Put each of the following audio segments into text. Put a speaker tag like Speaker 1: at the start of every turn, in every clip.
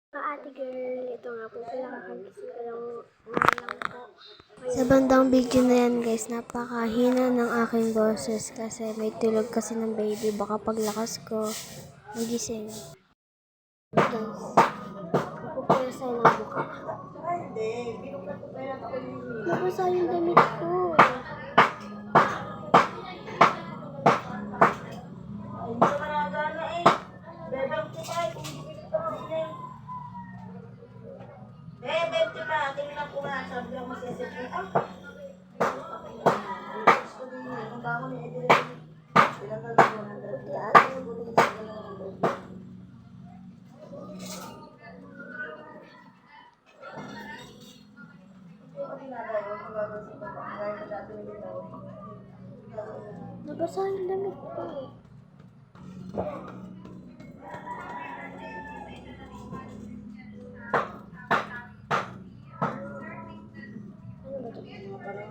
Speaker 1: Ate girl, ito nga po pala kakagising ko lang po. Sa bandang video na yan guys, napakahina ng aking boses kasi may tulog kasi ng baby. Baka paglakas ko, magising. Guys, napupwersa yung mukha. Nabasa yung damit ko.
Speaker 2: Bente pa, tingnan ko nga, sabi lang masisip ko. Ang bango ni Edwin. Pinagkal ko 100. Ate, buling sa gano'n.
Speaker 1: Nabasa yung damit ko.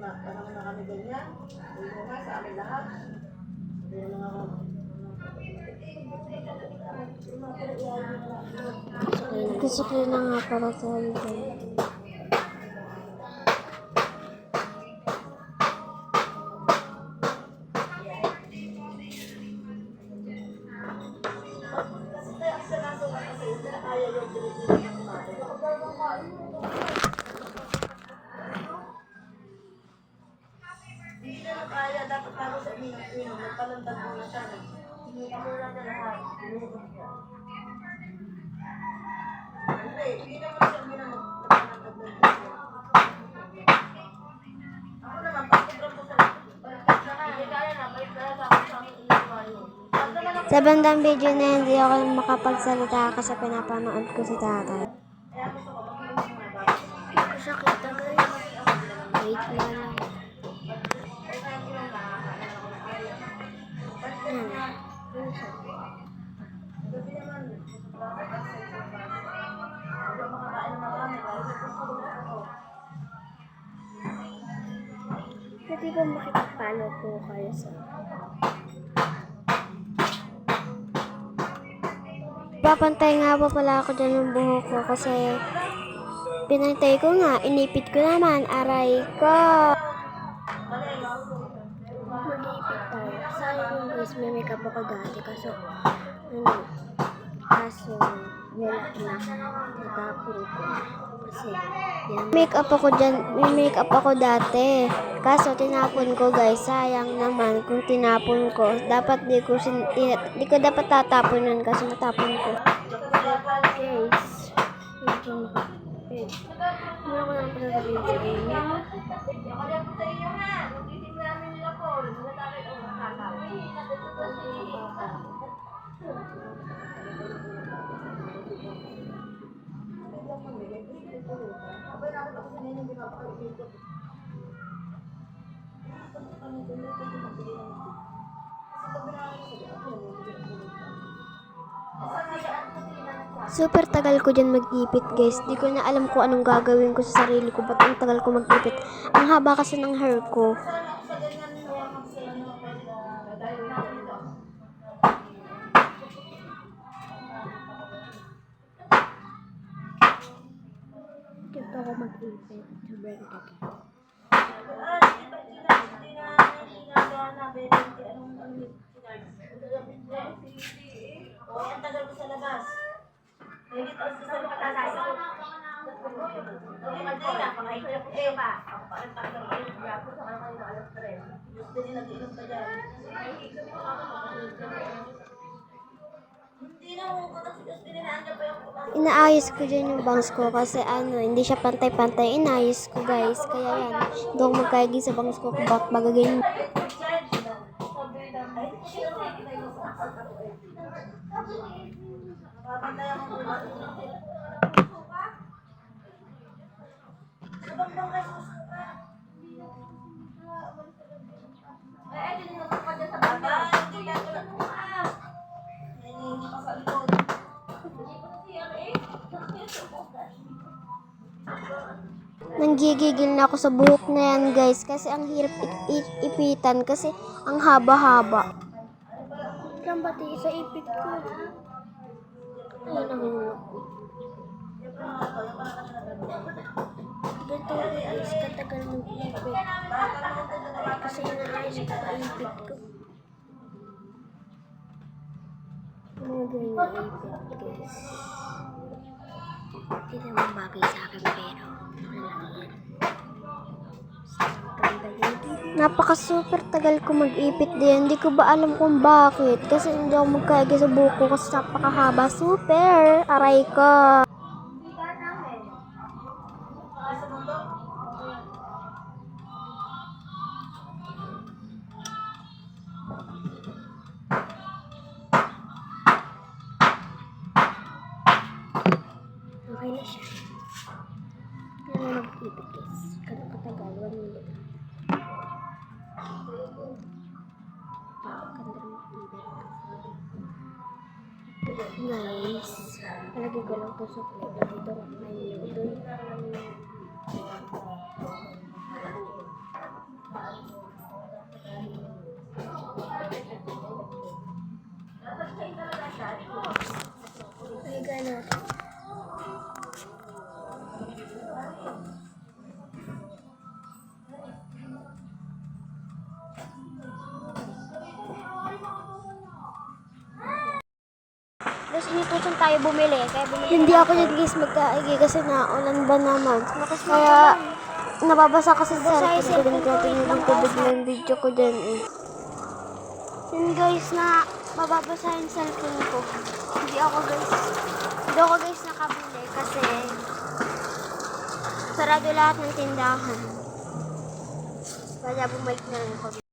Speaker 2: Panahon na kami ganyan. Hindi mo nga sa amin lahat. Hindi mo nga ako.
Speaker 1: Kusukli na nga para sa video.
Speaker 2: Hindi na kaya, dapat bago sa inom, magpalantag muna siya. Hindi mo lang na lahat. Hindi naman siya magpalantag na siya. Ako naman, pagkabram ko sa balikat na nga. Hindi kaya na, balik na sa aking iniwayo.
Speaker 1: Sa bandang video na hindi ako makapagsalita kasi pinapanood ko si tatay.
Speaker 2: Kaya gusto ko, mag-inom muna bago.
Speaker 1: Hindi ko siya kita guys. Wait lang.
Speaker 2: Gabi naman, bakit ang sexy ng bata? Hindi ako makakain ng marami dahil sa gusto ko na ako.
Speaker 1: Pwede ba makipagpalo po kayo sa... Papantay nga po pala ako dyan ng buhok ko kasi pinantay ko nga, inipit ko naman, aray ko. Mag-iipit tayo. Sayang yung guys, may makeup ako dati kaso wala na, natapon ko. Kasi yan. Makeup ako dyan, may makeup ako dati. Kaso tinapon ko guys, sayang naman kung tinapon ko. Dapat di ko dapat tatapon nun kasi natapon ko. Guys, ito na. Muna ko lang pala sabihin sa inyo.
Speaker 2: Ako din po sa inyo nga. Nung titin namin nila po, mga takit o abay nakit ako sa ninyo, pinapakalikot.
Speaker 1: Super tagal ko dyan mag-ipit guys. Di ko na alam kung anong gagawin ko sa sarili ko. Ba't ang tagal ko mag-ipit? Ang haba kasi ng hair ko. Dito ako mag-ipit. Sobrang tagal.
Speaker 2: Ang tagal ko sa labas. Hindi ko sa pagkakasay ko. Pangahigyan ko kayo pa. Ako parang tagal ko yung gapo sa kayo na alas 3. Gusto din nag-inom pa dyan. Hindi na ako kasi gusto din na pa yung
Speaker 1: Inaayos ko dyan yung bangs ko kasi hindi siya pantay-pantay. Inaayos ko guys. Kaya yan. Hindi ako magkaigi sa bangs ko kung bakit bagagin. Nanggigigil na ako sa buhok na yan guys kasi ang hirap ipitan kasi ang haba-haba. Lang pati sa ipit ko. Ayun ang tagal mag-ipit. Kasi inaayos ko pa ipit ko. Ano gawin yung ipit, guys? Hindi naman bagay sa akin, pero nakalaki yan. Napaka-super tagal ko mag-ipit din. Hindi ko ba alam kung bakit. Kasi hindi ako magkaiga sa buko kasi napakahaba. Super! Aray ko! Okay na siya. Yan ang mag-ipit, guys. Ganun katagal. 1 minute. Guys, palagi ko lang ito sa plate. Dito lang na yun. Doon. Higa natin. Tapos inutusan tayo bumili. Kaya bumili. Hindi ako yung guys magkaigi kasi naulan ba naman. Kaya nababasa kasi sa cellphone ko. Tingnan yung tubig na yung video ko dyan eh. Yun guys na mababasa yung cellphone ko. Hindi ako guys nakabili kasi sarado lahat ng tindahan. Kaya bumalik na lang ako.